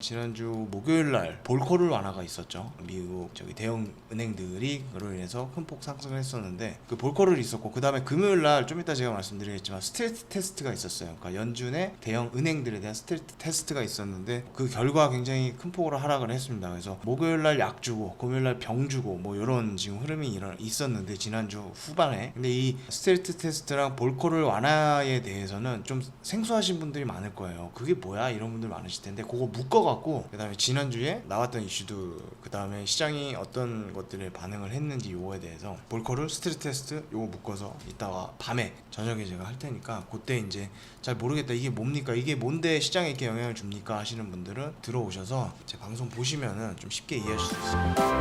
지난주 목요일날 볼코르 완화가 있었죠. 미국 대형 은행들이 그로 인해서 큰 폭 상승을 했었는데 그 볼코르를 있었고, 그 다음에 금요일날 좀 이따 제가 말씀드리겠지만 스트레스 테스트가 있었어요. 그러니까 연준의 대형 은행들에 대한 스트레스 테스트가 있었는데 그 결과 굉장히 큰 폭으로 하락을 했습니다. 그래서 목요일날 약 주고 금요일날 병 주고 뭐 이런 지금 흐름이 있었는데 지난주 후반에, 근데 이 스트레스 테스트랑 볼코르 완화에 대해서는 좀 생소하신 분들이 많을 거예요. 그게 뭐야 이런 분들 많으실 텐데, 그거 묶어갖고 그 다음에 지난주에 나왔던 이슈도, 그 다음에 시장이 어떤 것들에 반응을 했는지 요거에 대해서 볼코르 스트레스 테스트 요거 묶어서 이따가 밤에 저녁에 제가 할 테니까, 그때 이제 잘 모르겠다 이게 뭡니까 이게 뭔데 시장에 이렇게 영향을 줍니까 하시는 분들은 들어오셔서 제 방송 보시면은 좀 쉽게 이해하실 수 있습니다.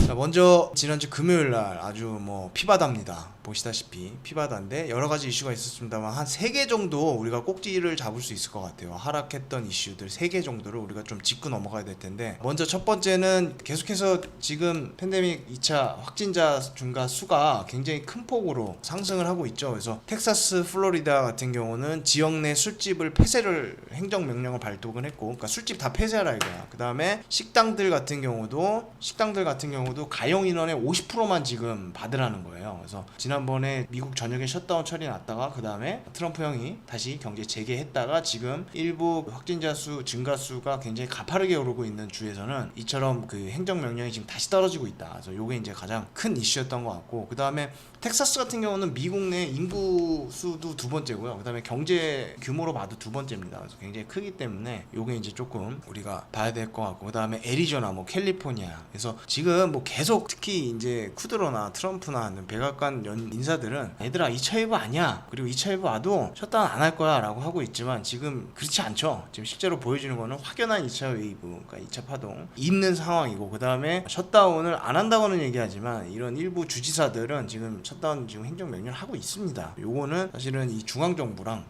자, 먼저 지난주 금요일날 아주 뭐 피바다입니다. 보시다시피 피바다인데 여러가지 이슈가 있었습니다만 한 3개 정도 우리가 꼭지를 잡을 수 있을 것 같아요. 하락했던 이슈들 3개 정도를 우리가 좀 짚고 넘어가야 될 텐데, 먼저 첫 번째는 계속해서 지금 팬데믹 2차 확진자 증가 수가 굉장히 큰 폭으로 상승을 하고 있죠. 그래서 텍사스, 플로리다 같은 경우는 지역 내 술집을 폐쇄를 행정명령을 발동을 했고, 그러니까 술집 다 폐쇄하라 이거야. 그 다음에 식당들 같은 경우도 가용 인원의 50%만 지금 받으라는 거예요. 그래서 지난번에 미국 전역에 셧다운 처리 났다가 그 다음에 트럼프 형이 다시 경제 재개했다가 지금 일부 확진자 수 증가 수가 굉장히 가파르게 오르고 있는 주에서는 이처럼 그 행정명령이 지금 다시 떨어지고 있다. 그래서 요게 이제 가장 큰 이슈였던 것 같고, 그 다음에 텍사스 같은 경우는 미국 내 인구 수도 두 번째고요. 그 다음에 경제 규모로 봐도 두 번째입니다. 그래서 굉장히 크기 때문에 요게 이제 조금 우리가 봐야 될 것 같고, 그 다음에 애리조나, 뭐 캘리포니아. 그래서 지금 뭐 계속 특히 이제 쿠드로나 트럼프나 백악관 인사들은 얘들아 2차 웨이브 아니야, 그리고 2차 웨이브 와도 셧다운 안 할 거야 라고 하고 있지만 지금 그렇지 않죠. 지금 실제로 보여주는 거는 확연한 2차 웨이브, 그러니까 2차 파동 있는 상황이고, 그 다음에 셧다운을 안 한다고는 얘기하지만 이런 일부 주지사들은 지금 셧다운 지금 행정명령을 하고 있습니다. 요거는 사실은 이 중앙정부랑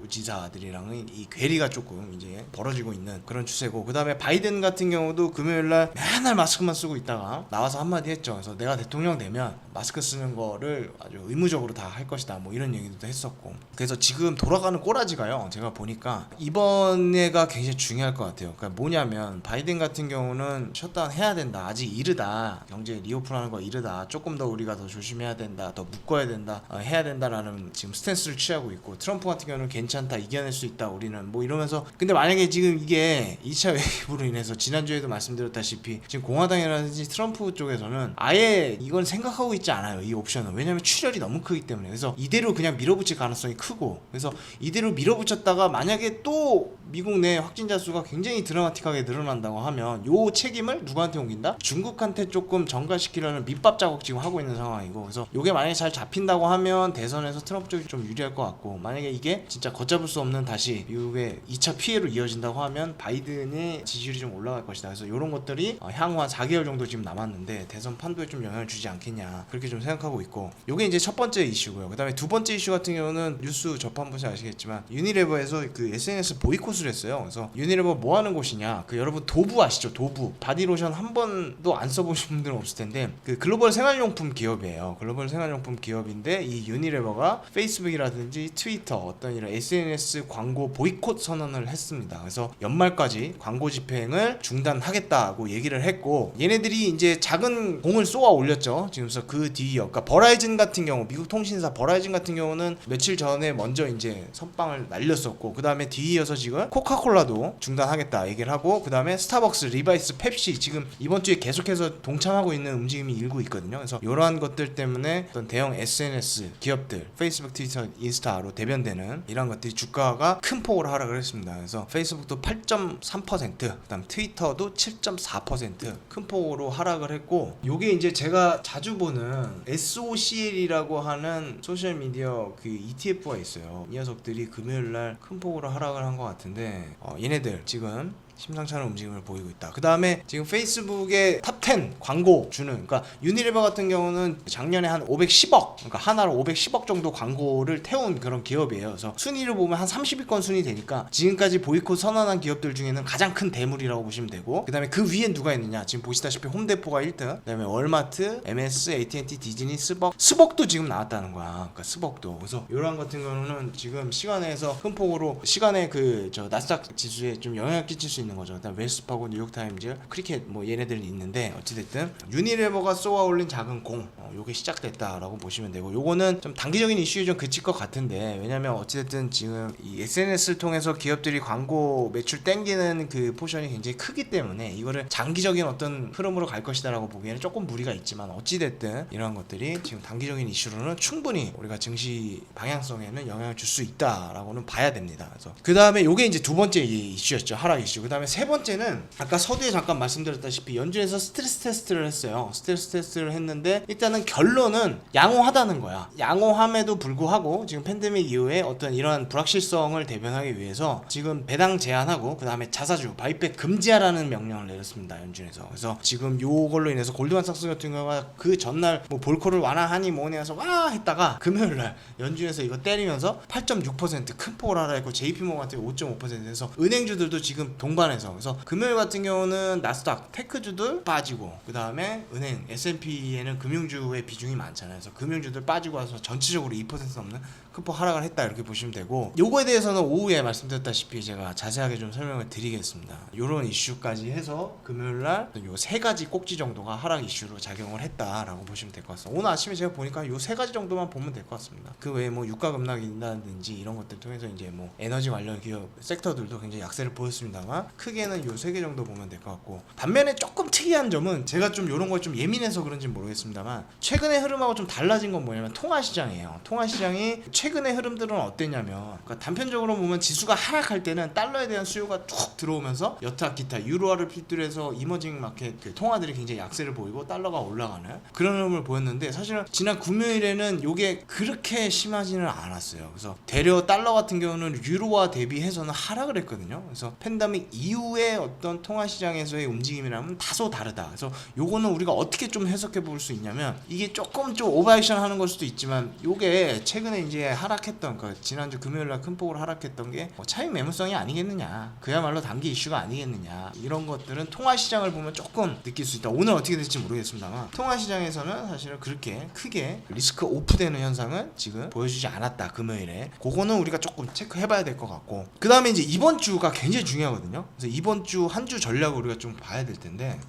주지사들이랑의 이 괴리가 조금 이제 벌어지고 있는 그런 추세고, 그 다음에 바이든 같은 경우도 금요일날 맨날 마스크만 쓰고 있다가 나와서 한마디 했죠. 그래서 내가 대통령 되면 마스크 쓰는 거를 아주 의무적으로 다 할 것이다 뭐 이런 얘기도 했었고, 그래서 지금 돌아가는 꼬라지가요, 제가 보니까 이번에가 굉장히 중요할 것 같아요. 그러니까 뭐냐면 바이든 같은 경우는 셧다운 해야 된다, 아직 이르다, 경제 리오픈하는 거 이르다, 조금 더 우리가 더 조심해야 된다, 더 묶어야 된다, 해야 된다라는 지금 스탠스를 취하고 있고, 트럼프 같은 경우는 괜찮다, 이겨낼 수 있다 우리는 뭐 이러면서, 근데 만약에 지금 이게 2차 웨이브로 인해서 지난주에도 말씀드렸다시피 지금 공화당이라든지 트럼프 쪽에서는 아예 이건 생각하고 있지 않아요, 이 옵션은. 왜냐면 출혈이 너무 크기 때문에. 그래서 이대로 그냥 밀어붙일 가능성이 크고, 그래서 이대로 밀어붙였다가 만약에 또 미국 내 확진자 수가 굉장히 드라마틱하게 늘어난다고 하면 요 책임을 누구한테 옮긴다? 중국한테 조금 전가시키려는 밑밥 작업 지금 하고 있는 상황이고, 그래서 요게 만약에 잘 잡힌다고 하면 대선에서 트럼프 쪽이 좀 유리할 것 같고, 만약에 이게 진짜 걷잡을 수 없는 다시 미국의 2차 피해로 이어진다고 하면 바이든의 지지율이 좀 올라갈 것이다. 그래서 요런 것들이 향후 한 4개월 정도 지금 남았는데 대선 판도에 좀 영향을 주지 않겠냐, 그렇게 좀 생각하고 있고, 요게 이제 첫 번째 이슈고요. 그 다음에 두 번째 이슈 같은 경우는 뉴스 접한 분이 아시겠지만 유니레버에서 그 SNS 보이콧을 했어요. 그래서 유니레버 뭐 하는 곳이냐, 그 여러분 도부 아시죠? 도부 바디로션 한 번도 안 써보신 분들은 없을 텐데 그 글로벌 생활용품 기업이에요. 글로벌 생활용품 기업인데 이 유니레버가 페이스북이라든지 트위터 어떤 이런 SNS 광고 보이콧 선언을 했습니다. 그래서 연말까지 광고 집행을 중단하겠다고 얘기를 했고, 얘네들이 이제 작은 공을 쏘아 올렸죠. 지금서 그 뒤이어, 그러니까 버라이즌 같은 경우, 미국 통신사 버라이즌 같은 경우는 며칠 전에 먼저 이제 선빵을 날렸었고, 그 다음에 뒤이어서 지금 코카콜라도 중단하겠다 얘기를 하고, 그 다음에 스타벅스, 리바이스, 펩시 지금 이번 주에 계속해서 동참하고 있는 움직임이 일고 있거든요. 그래서 이러한 것들 때문에 어떤 대형 SNS 기업들, 페이스북, 트위터, 인스타로 대변되는 이런 것들이 주가가 큰 폭으로 하락을 했습니다. 그래서 페이스북도 8.3%, 그다음 트위터도 7.4% 큰 폭으로 하락을 했고, 요게 이제 제가 자주 보는 SOCL이라고 하는 소셜 미디어 그 ETF가 있어요. 이 녀석들이 금요일날 큰 폭으로 하락을 한 것 같은데, 얘네들 지금 심상치 않은 움직임을 보이고 있다. 그 다음에 지금 페이스북의 탑10 광고 주는, 그러니까 유니리버 같은 경우는 작년에 한 510억, 그러니까 하나로 510억 정도 광고를 태운 그런 기업이에요. 그래서 순위를 보면 한 30위권 순위 되니까 지금까지 보이콧 선언한 기업들 중에는 가장 큰 대물이라고 보시면 되고, 그 다음에 그 위엔 누가 있느냐, 지금 보시다시피 홈데포가 1등, 그 다음에 월마트, MS, AT&T, 디즈니, 스벅도 지금 나왔다는 거야. 그러니까 스벅도. 그래서 이러한 같은 경우는 지금 시간에서 큰 폭으로 시간에 저 나스닥 지수에 좀 영향을 끼칠 수 있는 거죠. 그다음 웰스파고, 뉴욕타임즈, 크리켓 뭐 얘네들이 있는데, 어찌됐든 유니레버가 쏘아 올린 작은 공, 요게 시작됐다라고 보시면 되고, 요거는 좀 단기적인 이슈에 좀 그칠 것 같은데, 왜냐면 어찌됐든 지금 이 SNS를 통해서 기업들이 광고 매출 땡기는 그 포션이 굉장히 크기 때문에 이거를 장기적인 어떤 흐름으로 갈 것이다라고 보기에는 조금 무리가 있지만, 어찌됐든 이러한 것들이 지금 단기적인 이슈로는 충분히 우리가 증시 방향성에는 영향을 줄 수 있다라고는 봐야 됩니다. 그래서 그 다음에 요게 이제 두 번째 이슈였죠, 하락 이슈. 그 다음에 세 번째는 아까 서두에 잠깐 말씀드렸다시피 연준에서 스트레스 테스트를 했어요. 스트레스 테스트를 했는데 일단은 결론은 양호하다는 거야. 양호함에도 불구하고 지금 팬데믹 이후에 어떤 이러한 불확실성을 대변하기 위해서 지금 배당 제한하고, 그 다음에 자사주 바이백 금지하라는 명령을 내렸습니다, 연준에서. 그래서 지금 요걸로 인해서 골드만삭스 같은 경우가 그 전날 뭐 볼코를 완화하니 뭐니 해서 와 했다가 금요일날 연준에서 이거 때리면서 8.6% 큰 폭을 하락했고, JP모건 같은 경우 5.5%에서 은행주들도 지금 동반해서, 그래서 금요일 같은 경우는 나스닥 테크주들 빠지고, 그 다음에 은행 S&P에는 금융주의 비중이 많잖아요. 그래서 금융주들 빠지고 와서 전체적으로 2% 넘는 큰 폭 하락을 했다, 이렇게 보시면 되고, 요거에 대해서는 오후에 말씀드렸다시피 제가 자세하게 좀 설명을 드리겠습니다. 요런 이슈까지 해서 금요일날 요 세 가지 꼭지 정도가 하락 이슈로 작용을 했다라고 보시면 될 것 같습니다. 오늘 아침에 제가 보니까 요 세 가지 정도만 보면 될 것 같습니다. 그 외에 뭐 유가 급락이라든지 이런 것들 통해서 이제 뭐 에너지 관련 기업 섹터들도 굉장히 약세를 보였습니다만, 크게는 요 세 개 정도 보면 될 것 같고, 반면에 조금 특이한 점은 제가 좀 요런 걸 좀 예민해서 그런지 모르겠습니다만, 최근의 흐름하고 좀 달라진 건 뭐냐면 통화시장이에요. 통화시장이 최근의 흐름들은 어땠냐면, 그러니까 단편적으로 보면 지수가 하락할 때는 달러에 대한 수요가 쭉 들어오면서 여타 기타 유로화를 필두로 해서 이머징 마켓 그 통화들이 굉장히 약세를 보이고 달러가 올라가는 그런 흐름을 보였는데, 사실은 지난 금요일에는 요게 그렇게 심하지는 않았어요. 그래서 대려 달러 같은 경우는 유로화 대비해서는 하락을 했거든요. 그래서 팬데믹 이후에 어떤 통화시장에서의 움직임이라면 다소 다르다. 그래서 요거는 우리가 어떻게 좀 해석해 볼 수 있냐면, 이게 조금 좀 오버액션 하는 걸 수도 있지만, 요게 최근에 이제 하락했던, 그러니까 지난주 금요일날 큰 폭으로 하락했던 게 차익 매물성이 아니겠느냐, 그야말로 단기 이슈가 아니겠느냐, 이런 것들은 통화시장을 보면 조금 느낄 수 있다. 오늘 어떻게 될지 모르겠습니다만, 통화시장에서는 사실은 그렇게 크게 리스크 오프되는 현상은 지금 보여주지 않았다, 금요일에. 그거는 우리가 조금 체크해봐야 될 것 같고, 그 다음에 이제 이번 주가 굉장히 중요하거든요. 그래서 이번 주 한 주 전략을 우리가 좀 봐야 될 텐데,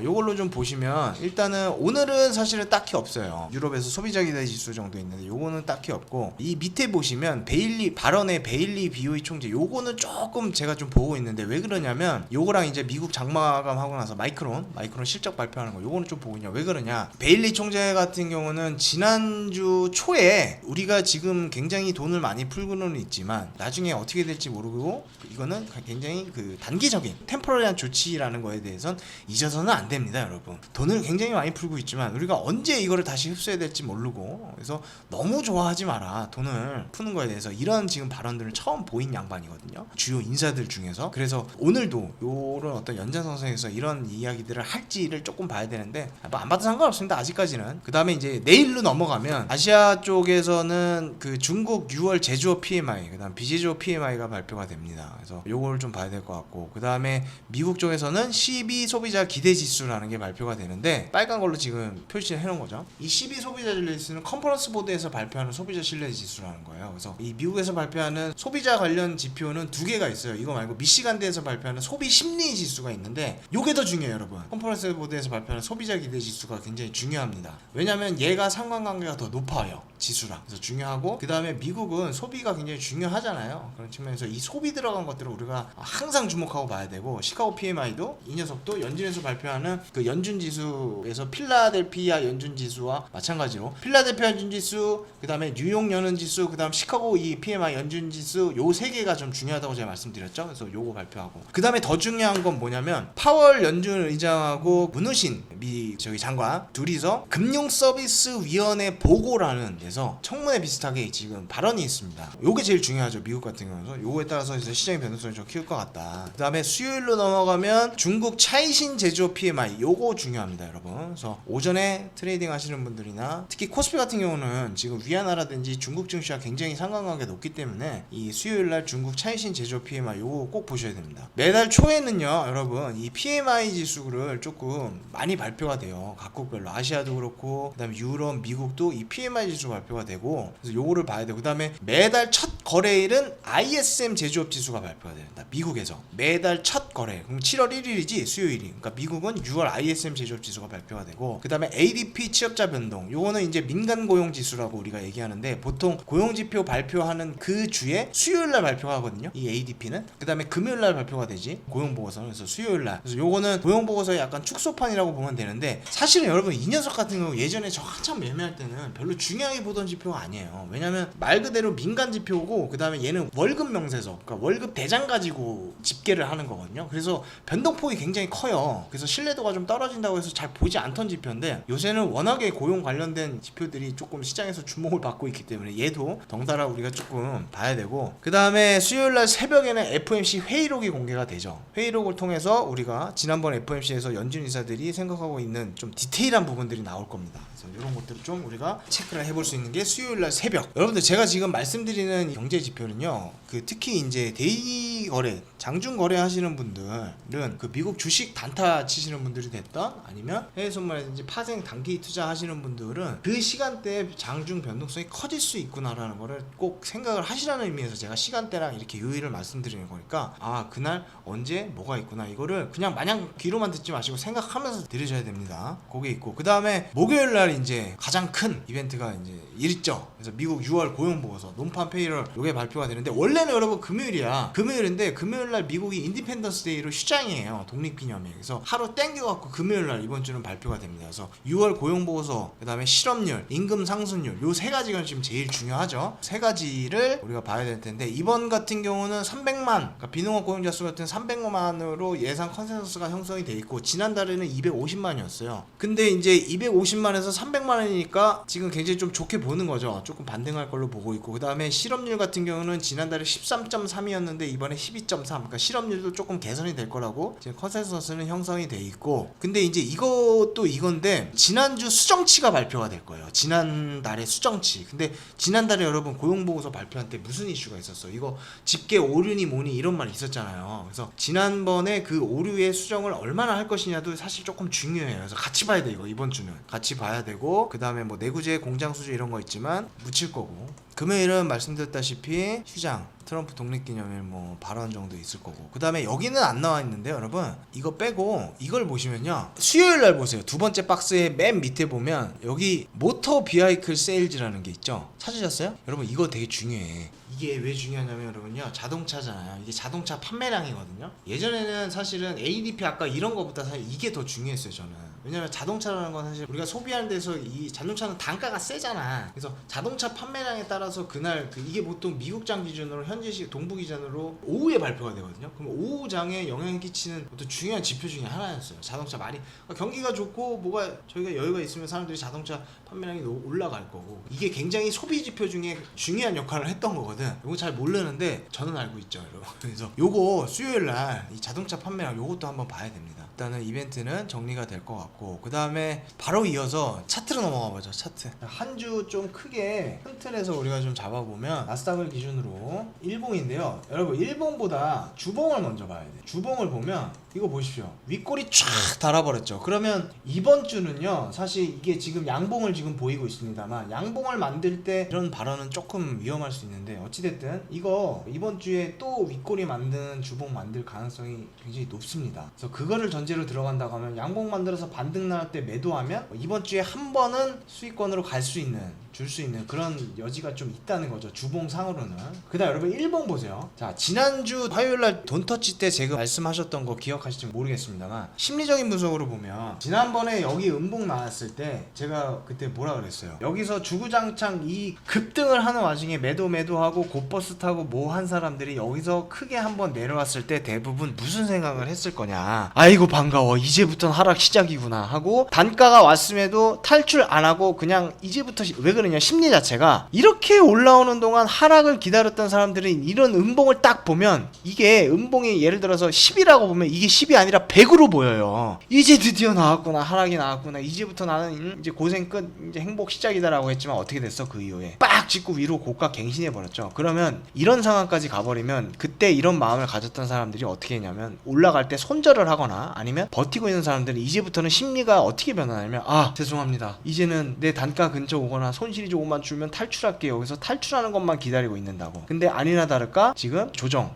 요걸로 좀 보시면, 일단은 오늘은 사실은 딱히 없어요. 유럽에서 소비자 기대 지수 정도 있는데 요거는 딱히 없고, 이 밑에 보시면 베일리 발언의 베일리 BOE 총재, 요거는 조금 제가 좀 보고 있는데, 왜 그러냐면 요거랑 이제 미국 장마감 하고 나서 마이크론 실적 발표하는 거, 요거는 좀 보고 있냐. 왜 그러냐, 베일리 총재 같은 경우는 지난주 초에 우리가 지금 굉장히 돈을 많이 풀고는 있지만 나중에 어떻게 될지 모르고, 이거는 굉장히 그 단기적인 템포러리한 조치라는 거에 대해선 잊어서는 안 됩니다, 여러분. 돈을 굉장히 많이 풀고 있지만 우리가 언제 이거를 다시 흡수해야 될지 모르고, 그래서 너무 좋아하지 마라, 돈을 푸는 거에 대해서. 이런 지금 발언들을 처음 보인 양반이거든요, 주요 인사들 중에서. 그래서 오늘도 요런 어떤 연장선상에서 이런 이야기들을 할지를 조금 봐야 되는데, 뭐 안 봐도 상관없습니다, 아직까지는. 그 다음에 이제 내일로 넘어가면 아시아 쪽에서는 그 중국 6월 제조업 PMI, 그 다음 비제조업 PMI가 발표가 됩니다. 그래서 요걸 좀 봐야 될 것 같고, 그 다음에 미국 쪽에서는 12 소비자 기대 지수라는 게 발표가 되는데, 빨간 걸로 지금 표시를 해놓은 거죠. 이 12 소비자 신뢰 지수는 컨퍼런스 보드에서 발표하는 소비자 신뢰 지수라는 거예요. 그래서 이 미국에서 발표하는 소비자 관련 지표는 두 개가 있어요. 이거 말고 미시간대에서 발표하는 소비 심리 지수가 있는데, 요게 더 중요해요, 여러분. 컨퍼런스 보드에서 발표하는 소비자 기대 지수가 굉장히 중요합니다. 왜냐면 얘가 상관관계가 더 높아요, 지수랑. 그래서 중요하고, 그 다음에 미국은 소비가 굉장히 중요하잖아요. 그런 측면에서 이 소비 들어간 것들을 우리가 항상 주목하고 봐야 되고, 시카고 PMI도 이 녀석도 연준에서 발표하는 그 연준 지수에서 필라델피아 연준 지수와 마찬가지로 필라델피아 연준 지수, 그 다음에 뉴욕 연은 지수, 그 다음 시카고 이 PMI 연준 지수, 요 세 개가 좀 중요하다고 제가 말씀드렸죠. 그래서 요거 발표하고, 그 다음에 더 중요한 건 뭐냐면, 파월 연준 의장하고 문우신 미 장관 둘이서 금융 서비스 위원회 보고라는 대해서 청문회 비슷하게 지금 발언이 있습니다. 요게 제일 중요하죠. 미국 같은 경우는 요거에 따라서 이제 시장의 변동성이 좀 키울 것 같다. 그 다음에 수요일로 넘어가면 중국 차이신 제조업 PMI 요거 중요합니다, 여러분. 그래서 오전에 트레이딩 하시는 분들이나 특히 코스피 같은 경우는 지금 위안화라든지 중국 증시와 굉장히 상관관계가 높기 때문에 이 수요일날 중국 차이신 제조업 PMI 요거 꼭 보셔야 됩니다. 매달 초에는요, 여러분 이 PMI 지수를 조금 많이 발표가 돼요. 각국별로 아시아도 그렇고 그다음에 유럽, 미국도 이 PMI 지수 발표가 되고 그래서 요거를 봐야 되고 그다음에 매달 첫 거래일은 ISM 제조업 지수가 발표가 됩니다. 미국에서 매달 첫 거래. 그럼 7월 1일이지 수요일이. 그러니까 미국은 6월 ISM 제조업 지수가 발표가 되고 그다음에 ADP 취업자 변동. 요거는 이제 민간 고용 지수라고 우리가 얘기하는데 보통 고용 지표 발표하는 그 주에 수요일 날 발표가 하거든요. 이 ADP는. 그다음에 금요일 날 발표가 되지. 고용 보고서는. 그래서 수요일 날. 그래서 요거는 고용 보고서의 약간 축소판이라고 보면 되는데 사실은 여러분 이 녀석 같은 경우 예전에 저 한참 매매할 때는 별로 중요하게 보던 지표가 아니에요. 왜냐면 말 그대로 민간 지표고 그다음에 얘는 월급 명세서, 그러니까 월급 대장 가지고 집계를 하는 거거든요. 그래서 변동폭이 굉장히 커요. 그래서 신뢰도가 좀 떨어진다고 해서 잘 보지 않던 지표인데 요새는 워낙에 고용 관련된 지표들이 조금 시장에서 주목을 받고 있기 때문에 얘도 덩달아 우리가 조금 봐야 되고 그 다음에 수요일날 새벽에는 FOMC 회의록이 공개가 되죠. 회의록을 통해서 우리가 지난번 FOMC에서 연준 이사들이 생각하고 있는 좀 디테일한 부분들이 나올 겁니다. 그래서 이런 것들을 좀 우리가 체크를 해볼 수 있는 게 수요일날 새벽. 여러분들 제가 지금 말씀드리는 경제 지표는요, 그 특히 이제 데이 거래, 장중 거래 하시는 분들은 그 미국 주식 단타 치시는 분들이 됐던 아니면 해외 선물이라든지 파생 단기 투자 하시는 분들은 그 시간대에 장중 변동성이 커질 수 있구나라는 거를 꼭 생각을 하시라는 의미에서 제가 시간대랑 이렇게 요일을 말씀드리는 거니까 아 그날 언제 뭐가 있구나 이거를 그냥 마냥 귀로만 듣지 마시고 생각하면서 들으셔야 됩니다. 그게 있고 그 다음에 목요일날 이제 가장 큰 이벤트가 이제 있죠. 그래서 미국 6월 고용보고서 논판 페이럴 요게 발표가 되는데 원래는 여러분 금요일이야. 금요일인데 금요일날 미국이 인디펜던스 데이로 휴장이에요. 독립기념일. 그래서 하루 땡겨갖고 금요일날 이번 주는 발표가 됩니다. 그래서 6월 고용보고서 그 다음에 실업률, 임금 상승률 요 세 가지가 지금 제일 중요하죠. 세 가지를 우리가 봐야 될 텐데 이번 같은 경우는 300만 그러니까 비농업 고용자 수 같은 300만으로 예상 컨센서스가 형성이 돼 있고 지난달에는 250만이었어요. 근데 이제 250만에서 300만이니까 지금 굉장히 좀 좋게 보는 거죠. 조금 반등할 걸로 보고 있고 그 다음에 실업률 같은 경우는 지난달에 13.3이었는데 이번에 12.3 그러니까 실업률도 조금 개선이 될 거라고 지금 컨센서스는 형성이 돼 있고 근데 이제 이것도 이건데 지난주 수정치가 발표가 될 거예요. 지난달에 수정치. 근데 지난달에 여러분 고용보고서 발표한 때 무슨 이슈가 있었어? 이거 집계 오류니 뭐니 이런 말 있었잖아요. 그래서 지난번에 그 오류의 수정을 얼마나 할 것이냐도 사실 조금 중요해요. 그래서 같이 봐야 돼. 이거 이번 주는 같이 봐야 되고 그 다음에 뭐 내구재 공장 수주 이런 거 있지만 묻힐 거고 금요일은 말씀드렸다시피 휴장 트럼프 독립기념일 뭐 발언 정도 있을 거고 그 다음에 여기는 안 나와 있는데 여러분 이거 빼고 이걸 보시면요 수요일날 보세요. 두 번째 박스의 맨 밑에 보면 여기 모터 비하이클 세일즈라는 게 있죠. 찾으셨어요? 여러분 이거 되게 중요해. 이게 왜 중요하냐면 여러분요 자동차잖아요. 이게 자동차 판매량이거든요. 예전에는 사실은 ADP 아까 이런 거보다 사실 이게 더 중요했어요. 저는 왜냐면 자동차라는 건 사실 우리가 소비하는 데서 이 자동차는 단가가 세잖아. 그래서 자동차 판매량에 따라서 그날 이게 보통 미국장 기준으로 현지시 동부 기준으로 오후에 발표가 되거든요. 그럼 오후장에 영향을 끼치는 어떤 중요한 지표 중에 하나였어요. 자동차 많이 경기가 좋고 뭐가 저희가 여유가 있으면 사람들이 자동차 판매량이 올라갈 거고 이게 굉장히 소비 지표 중에 중요한 역할을 했던 거거든. 이거 잘 모르는데 저는 알고 있죠, 여러분. 그래서 요거 수요일날 이 자동차 판매량 요것도 한번 봐야 됩니다. 일단은 이벤트는 정리가 될 것 같고 그 다음에 바로 이어서 차트로 넘어가 보죠. 차트 한 주 좀 크게 큰 틀에서 우리가 좀 잡아보면 나스닥을 기준으로 일봉인데요. 여러분 일봉보다 주봉을 먼저 봐야 돼요. 주봉을 보면 이거 보십시오. 윗골이 쫙 달아버렸죠. 그러면 이번 주는요 사실 이게 지금 양봉을 지금 보이고 있습니다만 양봉을 만들 때 이런 발언은 조금 위험할 수 있는데 어찌됐든 이거 이번 주에 또 윗골이 만든 주봉 만들 가능성이 굉장히 높습니다. 그래서 그거를 전제로 들어간다고 하면 양봉 만들어서 반등 나올 때 매도하면 이번 주에 한 번은 수익권으로 갈 수 있는 줄 수 있는 그런 여지가 좀 있다는 거죠. 주봉상으로는. 그 다음 여러분 일봉 보세요. 자 지난주 화요일날 돈터치 때 제가 말씀하셨던 거 기억하실지 모르겠습니다만 심리적인 분석으로 보면 지난번에 여기 음봉 나왔을 때 제가 그때 뭐라 그랬어요. 여기서 주구장창 이 급등을 하는 와중에 매도하고 곧버스 타고 뭐 한 사람들이 여기서 크게 한번 내려왔을 때 대부분 무슨 생각을 했을 거냐. 아이고 반가워 이제부터는 하락 시작이구나 하고 단가가 왔음에도 탈출 안 하고 그냥 이제부터 왜 그러냐 때문에 심리 자체가 이렇게 올라오는 동안 하락을 기다렸던 사람들은 이런 음봉을 딱 보면 이게 음봉이 예를 들어서 10이라고 보면 이게 10이 아니라 100으로 보여요. 이제 드디어 나왔구나, 하락이 나왔구나, 이제부터 나는 이제 고생 끝, 이제 행복 시작이다라고 했지만 어떻게 됐어? 그 이후에 빡 찍고 위로 고가 갱신해 버렸죠. 그러면 이런 상황까지 가버리면 그때 이런 마음을 가졌던 사람들이 어떻게 했냐면 올라갈 때 손절을 하거나 아니면 버티고 있는 사람들은 이제부터는 심리가 어떻게 변하냐면 아 죄송합니다, 이제는 내 단가 근처 오거나 손실이 조금만 줄면 탈출할게요. 여기서 탈출하는 것만 기다리고 있는다고. 근데 아니나 다를까 지금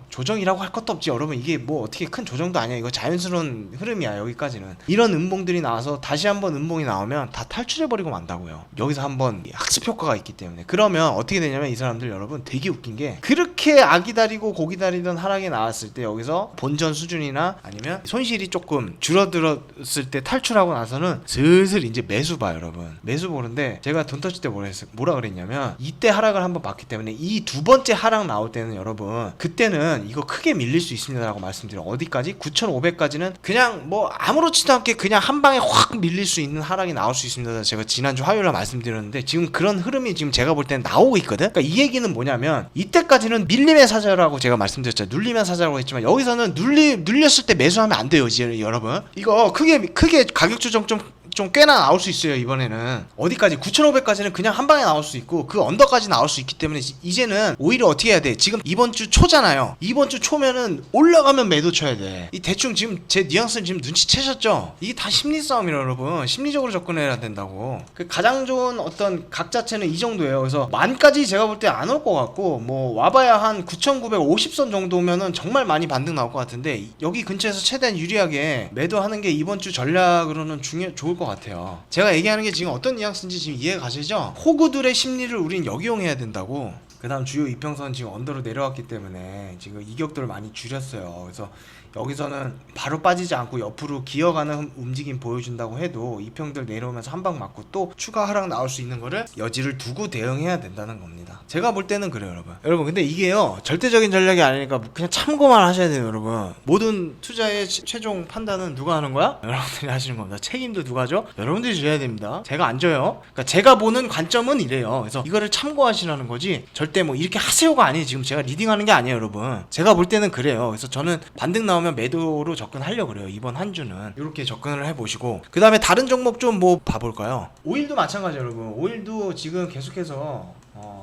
조정이라고 할 것도 없지 여러분. 이게 뭐 어떻게 큰 조정도 아니야. 이거 자연스러운 흐름이야. 여기까지는 이런 음봉들이 나와서 다시 한번 음봉이 나오면 다 탈출해버리고 만다고요. 여기서 한번 학습 효과가 있기 때문에. 그러면 어떻게 되냐면 이 사람들 여러분 되게 웃긴 게 그렇게 아기다리고 고기다리던 하락이 나왔을 때 여기서 본전 수준이나 아니면 손실이 조금 줄어들었을 때 탈출하고 나서는 슬슬 이제 매수 봐요 여러분. 매수 보는데 제가 돈 터질 때 뭐라 그랬냐면 이때 하락을 한번 봤기 때문에 이 두 번째 하락 나올 때는 여러분 그때는 이거 크게 밀릴 수 있습니다 라고 말씀드려요. 어디까지? 9,500까지는 그냥 뭐 아무렇지도 않게 그냥 한 방에 확 밀릴 수 있는 하락이 나올 수 있습니다. 제가 지난주 화요일에 말씀드렸는데 지금 그런 흐름이 지금 제가 볼 때는 나오고 있거든. 그러니까 이 얘기는 뭐냐면 이때까지는 밀림의 사자라고 제가 말씀드렸죠. 눌림의 사자라고 했지만 여기서는 눌렸을 때 매수하면 안 돼요 이제 여러분. 이거 크게 가격 조정 좀 꽤나 나올 수 있어요. 이번에는 어디까지 9,500까지는 그냥 한 방에 나올 수 있고 그 언더까지 나올 수 있기 때문에 이제는 오히려 어떻게 해야 돼? 지금 이번 주 초잖아요. 이번 주 초면은 올라가면 매도 쳐야 돼. 이 대충 지금 제 뉘앙스는 지금 눈치채셨죠? 이게 다 심리 싸움이라 여러분. 심리적으로 접근해야 된다고. 그 가장 좋은 어떤 각 자체는 이 정도예요. 그래서 만까지 제가 볼 때 안 올 것 같고 뭐 와봐야 한 9,950선 정도면은 정말 많이 반등 나올 것 같은데 여기 근처에서 최대한 유리하게 매도하는 게 이번 주 전략으로는 좋을 것 같아요. 제가 얘기하는 게 지금 어떤 뉘앙스인지 지금 이해 가시죠? 호구들의 심리를 우린 역이용해야 된다고. 그 다음 주요 이평선 지금 언더로 내려왔기 때문에 지금 이격도를 많이 줄였어요. 그래서 여기서는 바로 빠지지 않고 옆으로 기어가는 움직임 보여준다고 해도 이평들 내려오면서 한 방 맞고 또 추가 하락 나올 수 있는 거를 여지를 두고 대응해야 된다는 겁니다. 제가 볼 때는 그래요 여러분. 근데 이게요 절대적인 전략이 아니니까 그냥 참고만 하셔야 돼요 여러분. 모든 투자의 최종 판단은 누가 하는 거야? 여러분들이 하시는 겁니다. 책임도 누가 져? 여러분들이 져야 됩니다. 제가 안 져요. 그러니까 제가 보는 관점은 이래요. 그래서 이거를 참고하시라는 거지 절대 뭐 이렇게 하세요가 아니에요. 지금 제가 리딩하는 게 아니에요 여러분. 제가 볼 때는 그래요. 그래서 저는 반등 나오면 매도로 접근하려고 그래요. 이번 한 주는 이렇게 접근을 해보시고 그 다음에 다른 종목 좀 뭐 봐볼까요? 오일도 마찬가지예요 여러분. 오일도 지금 계속해서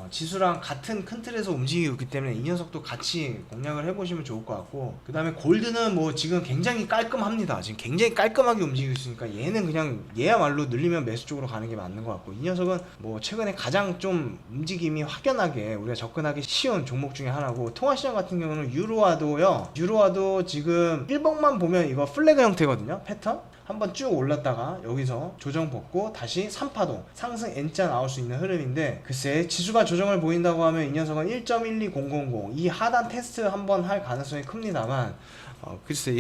지수랑 같은 큰 틀에서 움직이고 있기 때문에 이 녀석도 같이 공략을 해보시면 좋을 것 같고 그 다음에 골드는 뭐 지금 굉장히 깔끔합니다. 지금 굉장히 깔끔하게 움직이고 있으니까 얘는 그냥 얘야말로 늘리면 매수 쪽으로 가는 게 맞는 것 같고 이 녀석은 뭐 최근에 가장 좀 움직임이 확연하게 우리가 접근하기 쉬운 종목 중에 하나고 통화시장 같은 경우는 유로화도 지금 1봉만 보면 이거 플래그 형태거든요. 패턴 한번 쭉 올랐다가 여기서 조정 벗고 다시 3파동 상승 N자 나올 수 있는 흐름인데 글쎄 지수가 조정을 보인다고 하면 이 녀석은 1.12000 이 하단 테스트 한번 할 가능성이 큽니다만 글쎄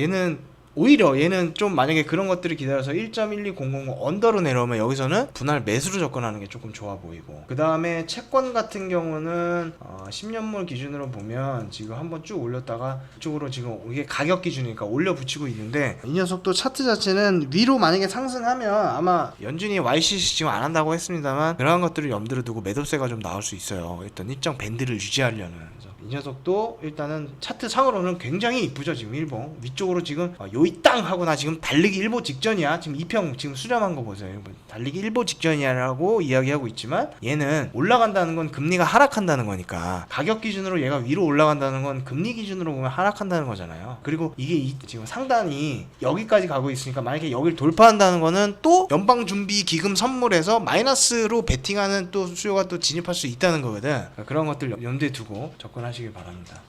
오히려 얘는 좀 만약에 그런 것들을 기다려서 1.12000 언더로 내려오면 여기서는 분할 매수로 접근하는 게 조금 좋아 보이고 그 다음에 채권 같은 경우는 10년물 기준으로 보면 지금 한번 쭉 올렸다가 이쪽으로 지금 이게 가격 기준이니까 올려 붙이고 있는데 이 녀석도 차트 자체는 위로 만약에 상승하면 아마 연준이 YCC 지금 안 한다고 했습니다만 그러한 것들을 염두로 두고 매도세가 좀 나올 수 있어요. 일단 일정 밴드를 유지하려는. 이 녀석도 일단은 차트 상으로는 굉장히 이쁘죠. 지금 일봉 위쪽으로 지금 요이 땅 하고 나 지금 달리기 일보 직전이야. 지금 2평 지금 수렴한 거 보세요. 달리기 일보 직전이야 라고 이야기하고 있지만 얘는 올라간다는 건 금리가 하락한다는 거니까 가격 기준으로 얘가 위로 올라간다는 건 금리 기준으로 보면 하락한다는 거잖아요. 그리고 이게 지금 상단이 여기까지 가고 있으니까 만약에 여기를 돌파한다는 거는 또 연방준비기금 선물에서 마이너스로 베팅하는 또 수요가 또 진입할 수 있다는 거거든. 그러니까 그런 것들 염두에 두고 접근하시길 바랍니다.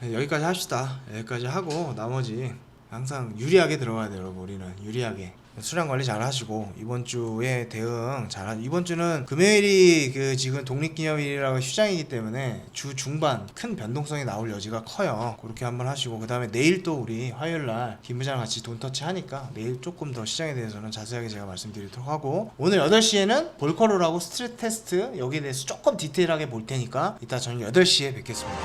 여기까지 합시다. 여기까지 하고 나머지 항상 유리하게 들어가야 돼요 여러분. 우리는 유리하게 수량 관리 잘 하시고 이번 주에 대응 이번 주는 금요일이 그 지금 독립기념일이라고 휴장이기 때문에 주 중반 큰 변동성이 나올 여지가 커요. 그렇게 한번 하시고 그 다음에 내일 또 우리 화요일날 김 부장 같이 돈터치 하니까 내일 조금 더 시장에 대해서는 자세하게 제가 말씀드리도록 하고 오늘 8시에는 볼커롤하고 스트레스 테스트 여기에 대해서 조금 디테일하게 볼 테니까 이따 저녁 8시에 뵙겠습니다.